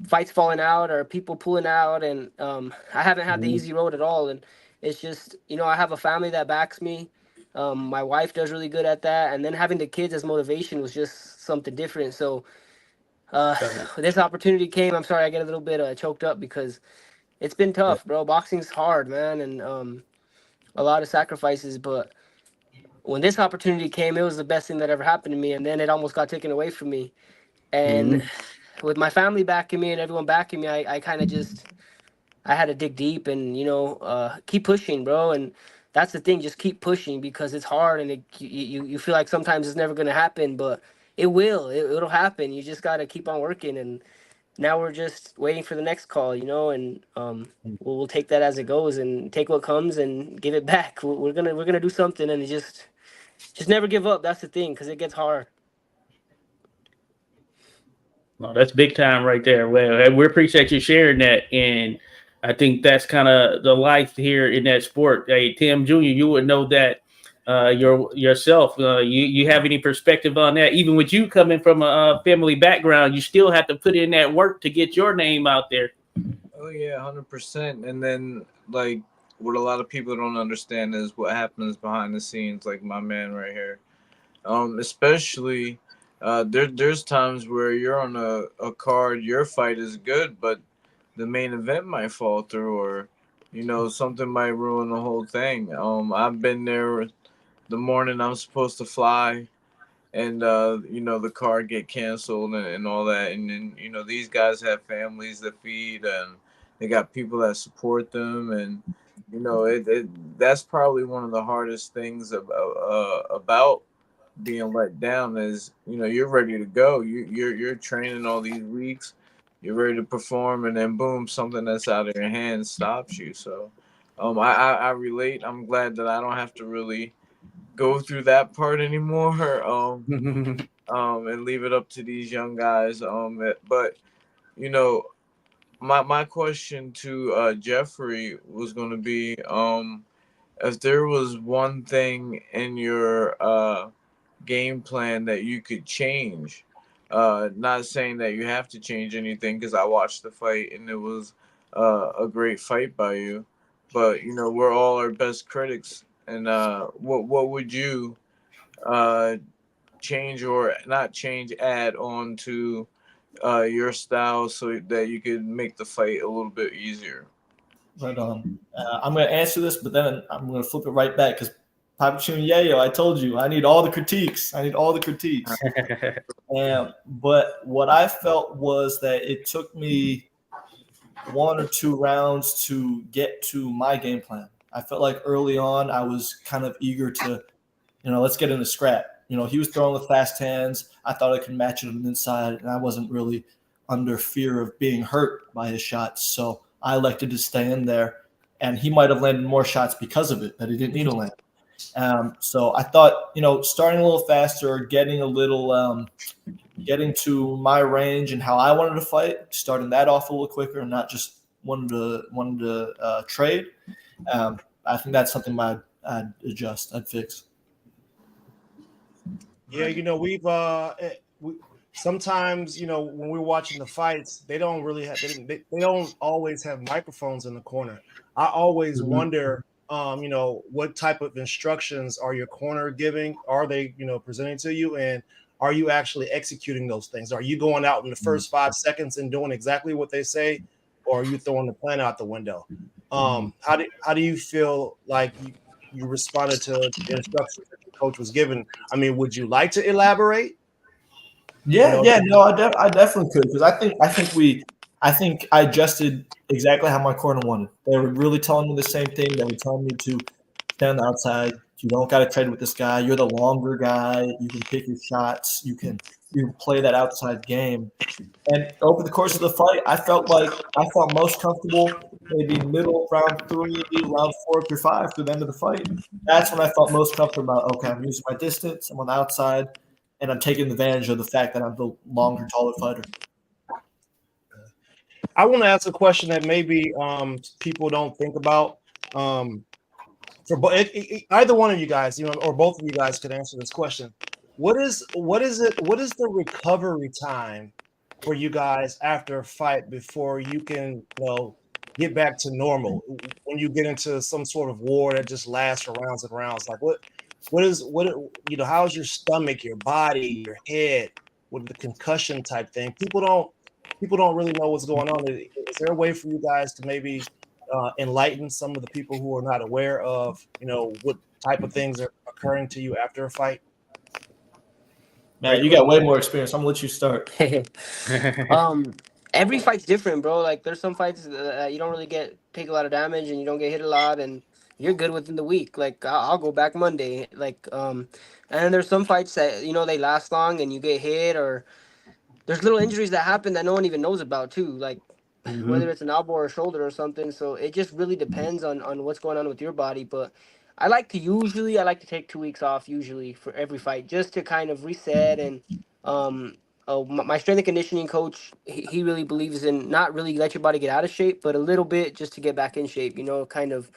B: fights falling out or people pulling out, and I haven't had the easy road at all. And it's just, I have a family that backs me. My wife does really good at that, and then having the kids as motivation was just something different. So this opportunity came. I'm sorry I get a little bit choked up because it's been tough, bro. Boxing's hard, man, and a lot of sacrifices. But when this opportunity came, it was the best thing that ever happened to me, and then it almost got taken away from me. And with my family backing me and everyone backing me, I kind of just I had to dig deep and keep pushing, bro. And that's the thing, just keep pushing, because it's hard, and you feel like sometimes it's never gonna happen, but it will. It'll happen. You just gotta keep on working. And now we're just waiting for the next call, and we'll take that as it goes and take what comes and give it back. We're gonna do something, and just never give up. That's the thing, because it gets hard.
A: Well, that's big time right there. Well, we appreciate you sharing that, and I think that's kind of the life here in that sport. Hey, Tim Jr., you would know that yourself. You have any perspective on that? Even with you coming from a family background, you still have to put in that work to get your name out there.
E: Oh yeah, 100%. And then like what a lot of people don't understand is what happens behind the scenes, like my man right here. Especially there's times where you're on a card, your fight is good, but the main event might fall through, or something might ruin the whole thing. I've been there the morning I'm supposed to fly, and the card get canceled and all that, and then these guys have families that feed, and they got people that support them, and that's probably one of the hardest things about being let down is you're ready to go, you're training all these weeks, you're ready to perform, and then boom, something that's out of your hands stops you. So I relate. I'm glad that I don't have to really go through that part anymore, and leave it up to these young guys. But my question to Jeffrey was going to be, if there was one thing in your game plan that you could change. Not saying that you have to change anything because I watched the fight and it was a great fight by you. But we're all our best critics. And what would you uh, change or not change, add on to your style so that you could make the fight a little bit easier?
C: Right on. I'm going to answer this, but then I'm going to flip it right back because Papa Yayo, I told you, I need all the critiques. But what I felt was that it took me 1 or 2 rounds to get to my game plan. I felt like early on I was kind of eager to, let's get in a scrap. He was throwing with fast hands. I thought I could match it on the inside, and I wasn't really under fear of being hurt by his shots. So I elected to stay in there, and he might have landed more shots because of it that he didn't need to land. So I thought, starting a little faster, getting to my range and how I wanted to fight, starting that off a little quicker and not just wanting to trade. I think that's something I'd adjust, I'd fix.
F: Yeah, we've sometimes, when we're watching the fights, they don't really have they don't always have microphones in the corner. I always wonder, what type of instructions are your corner giving? Are they, presenting to you, and are you actually executing those things? Are you going out in the first 5 seconds and doing exactly what they say, or are you throwing the plan out the window? How do you feel like you responded to the instructions that the coach was given? I mean, would you like to elaborate?
C: Yeah, no, I definitely could, because I think I adjusted exactly how my corner wanted. They were really telling me the same thing. They were telling me to stay on the outside. You don't got to trade with this guy. You're the longer guy. You can pick your shots. You can play that outside game. And over the course of the fight, I felt most comfortable maybe middle round 3, round 4 through 5 through the end of the fight. That's when I felt most comfortable about, okay, I'm using my distance. I'm on the outside, and I'm taking advantage of the fact that I'm the longer, taller fighter.
F: I want to ask a question that maybe people don't think about. For either one of you guys, or both of you guys could answer this question. What is the recovery time for you guys after a fight before you can, get back to normal? When you get into some sort of war that just lasts for rounds and rounds, like how's your stomach, your body, your head with the concussion type thing? People don't really know what's going on. Is there a way for you guys to maybe enlighten some of the people who are not aware of, what type of things are occurring to you after a fight?
C: Man, you got way more experience. I'm gonna let you start.
B: Every fight's different, bro. Like there's some fights that you don't really take a lot of damage and you don't get hit a lot and you're good within the week. Like I'll go back Monday. And then there's some fights that they last long and you get hit, or there's little injuries that happen that no one even knows about too. Like whether it's an elbow or a shoulder or something. So it just really depends on what's going on with your body. But I like to take 2 weeks off usually for every fight, just to kind of reset. And my strength and conditioning coach, he really believes in not really let your body get out of shape, but a little bit just to get back in shape, kind of.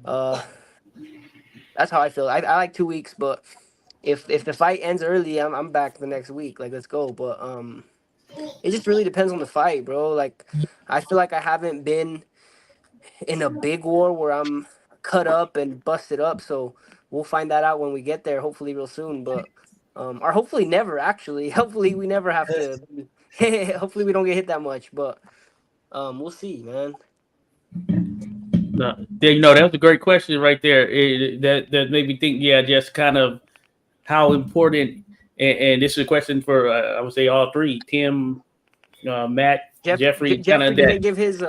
B: That's how I feel. I like 2 weeks, but if the fight ends early, I'm back the next week. Like, let's go. But it just really depends on the fight, bro. Like, I feel like I haven't been in a big war where I'm cut up and busted up. So we'll find that out when we get there, hopefully real soon. But or hopefully never, actually. Hopefully we never have to. Hopefully we don't get hit that much. But we'll see, man.
A: That was a great question right there. That made me think. Yeah, just kind of how important. And this is a question for I would say all three: Tim, Matt, Jeffrey.
B: Jeffrey didn't give his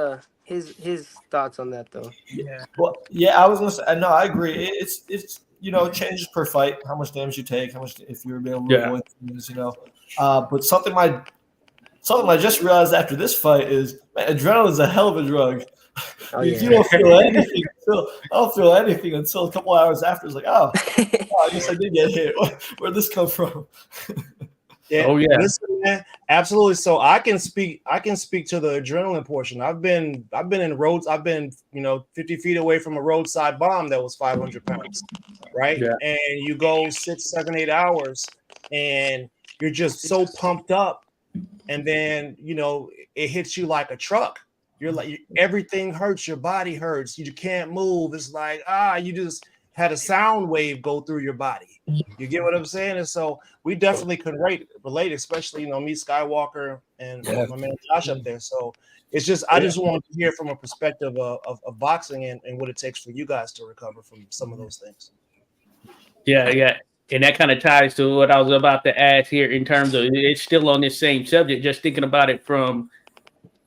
B: thoughts on that though.
C: Yeah. Well, yeah, I was gonna say. No, I agree. It's it changes per fight, how much damage you take, how much if you're able to avoid things, But something I just realized after this fight is, man, adrenaline is a hell of a drug. You don't feel anything until a couple hours after. It's like, I guess I did get hit. Where'd this come from?
F: Yeah. Oh yeah. Listen, man, absolutely. So I can speak to the adrenaline portion. I've been in roads. I've been 50 feet away from a roadside bomb that was 500 pounds, right? Yeah. And you go 6, 7, 8 hours and you're just so pumped up, and then it hits you like a truck. You're like, everything hurts, your body hurts, you can't move. It's like you just had a sound wave go through your body. You get what I'm saying? And so we definitely can relate, especially me, Skywalker, and my man Josh up there. So it's just I just wanted to hear from a perspective of boxing and what it takes for you guys to recover from some of those things.
A: Yeah. And that kind of ties to what I was about to ask here in terms of it's still on this same subject, just thinking about it from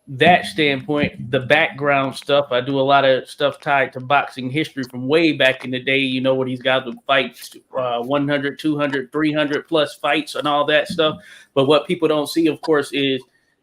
A: that standpoint, the background stuff. I do a lot of stuff tied to boxing history from way back in the day, what these guys would fight 100, 200, 300 plus fights and all that stuff. But what people don't see, of course, is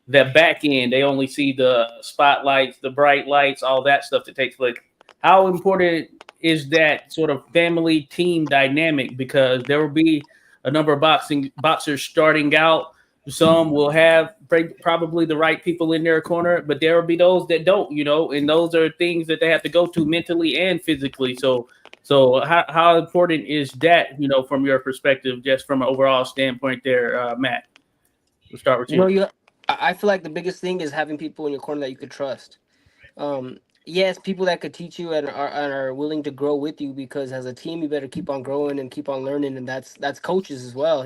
A: that back end. They only see the spotlights, the bright lights, all that stuff that takes place. How important is that sort of family team dynamic? Because there will be a number of boxers starting out. Some will have probably the right people in their corner, but there will be those that don't, and those are things that they have to go to mentally and physically. So how important is that, from your perspective, just from an overall standpoint there, Matt? We'll start with you.
B: I feel like the biggest thing is having people in your corner that you could trust. Yes, people that could teach you and are willing to grow with you, because as a team, you better keep on growing and keep on learning. And that's coaches as well.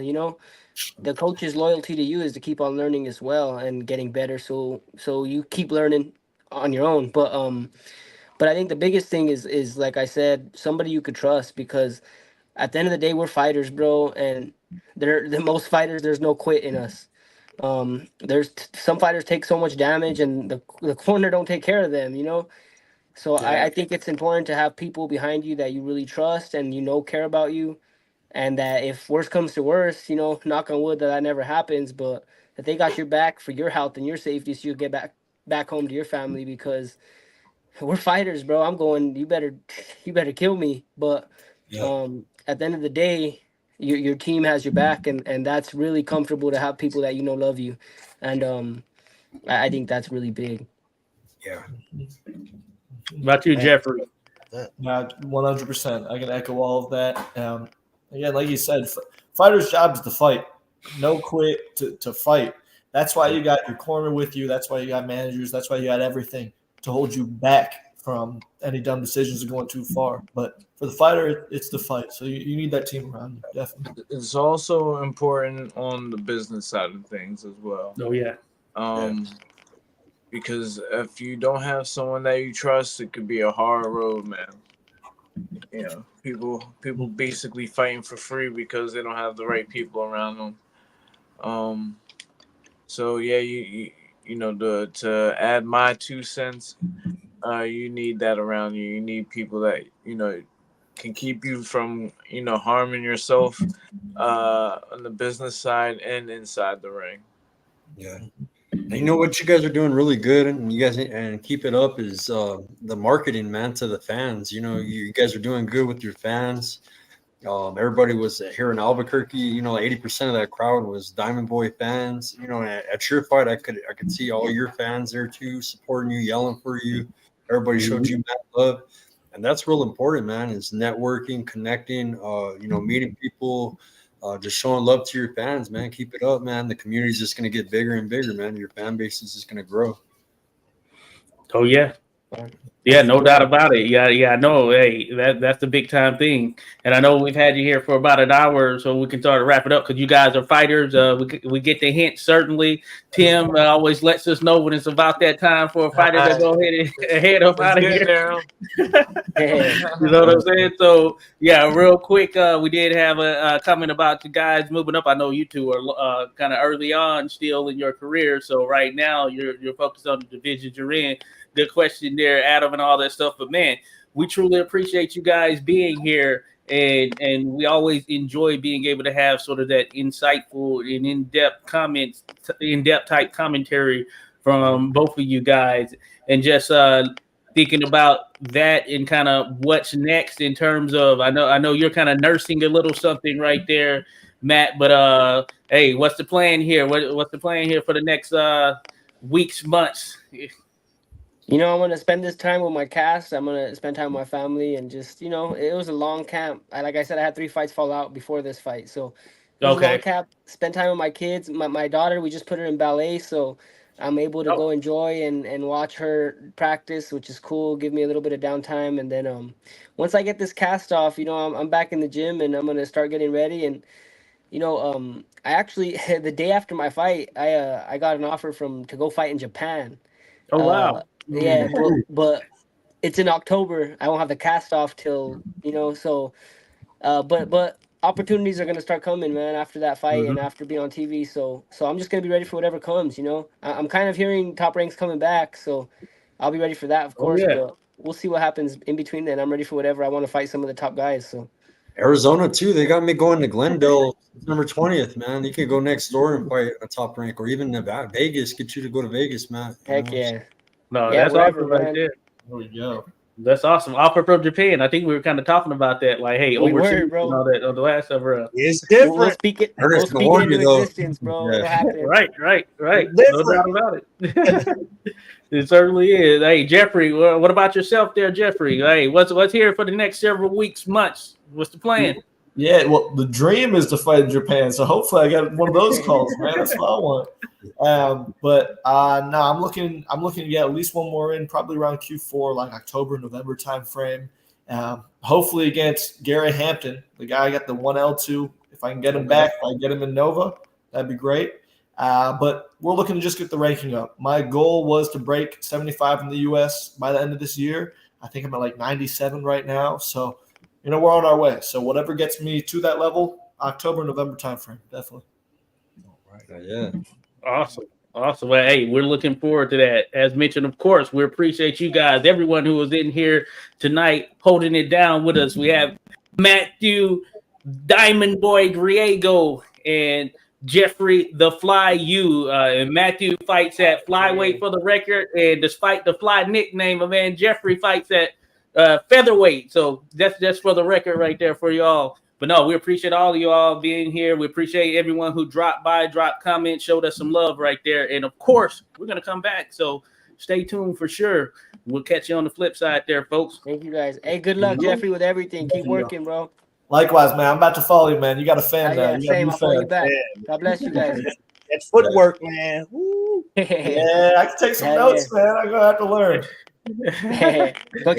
B: The coach's loyalty to you is to keep on learning as well and getting better. So you keep learning on your own. But I think the biggest thing is like I said, somebody you could trust, because at the end of the day, we're fighters, bro. And the most fighters, there's no quit in us. There's some fighters take so much damage and the corner don't take care of them, So I think it's important to have people behind you that you really trust and care about you, and that if worse comes to worse, knock on wood that never happens, but that they got your back for your health and your safety, so you get back home to your family, because we're fighters, bro. I'm going. You better kill me, but at the end of the day, your team has your back, and that's really comfortable to have people that love you, and I think that's really big.
D: Yeah.
A: About you, Jeffrey?
C: 100%. I can echo all of that. Again, like you said, fighter's job is to fight. No quit, to fight. That's why you got your corner with you. That's why you got managers. That's why you got everything to hold you back from any dumb decisions or going too far. But for the fighter, it's the fight. So you need that team around you, definitely.
E: It's also important on the business side of things as well.
A: Oh, yeah.
E: Because if you don't have someone that you trust, it could be a hard road, man. People basically fighting for free because they don't have the right people around them. So yeah, to add my 2 cents, you need that around you. You need people that can keep you from harming yourself on the business side and inside the ring.
D: Yeah. And what you guys are doing really good, and you guys and keep it up, is the marketing, man, to the fans. You guys are doing good with your fans. Everybody was here in Albuquerque. 80% of that crowd was Diamond Boy fans. At your fight, I could see all your fans there too, supporting you, yelling for you. Everybody showed you mad love, and that's real important, man. Is networking, connecting, meeting people. Just showing love to your fans, man. Keep it up, man. The community is just going to get bigger and bigger, man. Your fan base is just going to grow.
A: Oh, yeah. Yeah, no doubt about it. Yeah, I know. Hey, that's the big time thing. And I know we've had you here for about an hour, so we can start to wrap it up, because you guys are fighters. We get the hint, certainly. Tim always lets us know when it's about that time for a fighter to go ahead and head up out of here. You know what I'm saying? So, yeah, real quick, we did have a comment about you guys moving up. I know you two are kind of early on still in your career, so right now you're focused on the divisions you're in. Good question there, Adam, and all that stuff. But man, we truly appreciate you guys being here, and we always enjoy being able to have sort of that insightful and in-depth type commentary from both of you guys, and just thinking about that and kind of what's next in terms of. I know you're kind of nursing a little something right there, Matt. But hey, what's the plan here? What's the plan here for the next weeks, months?
B: I'm going to spend this time with my cast. I'm going to spend time with my family, and just, it was a long camp. Like I said, I had 3 fights fall out before this fight. So Lose
A: Okay.
B: long cap, spend time with my kids. My daughter, we just put her in ballet, so I'm able to go enjoy and watch her practice, which is cool. Give me a little bit of downtime, and then once I get this cast off, I'm back in the gym and I'm gonna start getting ready. And I actually the day after my fight, I got an offer to go fight in Japan.
A: Oh wow.
B: Yeah, but it's in October. I won't have the cast off till so. But opportunities are gonna start coming, man, after that fight and after being on TV. So I'm just gonna be ready for whatever comes. I'm kind of hearing Top Rank's coming back, so I'll be ready for that, of
A: Oh
B: course.
A: yeah.
B: But we'll see what happens in between then. I'm ready for whatever. I want to fight some of the top guys. So
D: Arizona too. They got me going to Glendale September 20th, man. You could go next door and fight a Top Rank, or even Nevada, Vegas. Get you to go to Vegas, man.
B: heck yeah,
A: No,
B: yeah,
A: that's
B: whatever,
A: awesome right
B: man.
A: there.
C: There we go.
A: That's awesome. Offer from Japan. I think we were kind of talking about that, like, hey,
B: We were,
A: overseas
B: bro.
A: and all that on the last ever.
F: It's
B: We'll
F: different.
B: speak it.
D: Ernest
B: We'll speak it
D: warned
B: into
D: you, though.
B: existence, bro.
D: Yeah.
B: It'll happen.
A: Right.
F: It's
A: No doubt about it. It certainly is. Hey, Jeffrey, what about yourself there, Jeffrey? Hey, what's here for the next several weeks, months? What's the plan?
C: Yeah, well, the dream is to fight in Japan, so hopefully I get one of those calls, man. That's what I want. But no, I'm looking to get at least one more in, probably around Q4, like October, November timeframe. Hopefully against Gary Hampton, the guy I got the 1L2. If I can get him back, if I get him in Nova, that'd be great. But we're looking to just get the ranking up. My goal was to break 75 in the U.S. by the end of this year. I think I'm at like 97 right now, so we're on our way. So whatever gets me to that level, October, November timeframe, definitely.
D: Yeah.
A: Awesome. Well, hey, we're looking forward to that. As mentioned, of course, we appreciate you guys, everyone who was in here tonight, holding it down with us. We have Matthew, Diamond Boy Griego, and Jeffrey the Fly U. And Matthew fights at flyweight for the record, and despite the Fly nickname, Jeffrey fights at featherweight. So that's just for the record right there for y'all. But no, we appreciate all of y'all being here. We appreciate everyone who dropped by, dropped comments, showed us some love right there. And of course, we're gonna come back. So stay tuned for sure. We'll catch you on the flip side there, folks.
B: Thank you guys. Hey, good luck, Jeffrey, with everything. Keep working, bro.
C: Likewise, man. I'm about to follow you, man. You got a fan now.
B: Yeah,
C: You got a
B: same.
C: new
B: I'll follow you
C: fan.
B: back.
F: Yeah.
B: God bless you guys.
F: That footwork, man. Woo.
C: Yeah, I can take some
B: Hell
C: notes, man. I'm gonna have to learn.
B: Go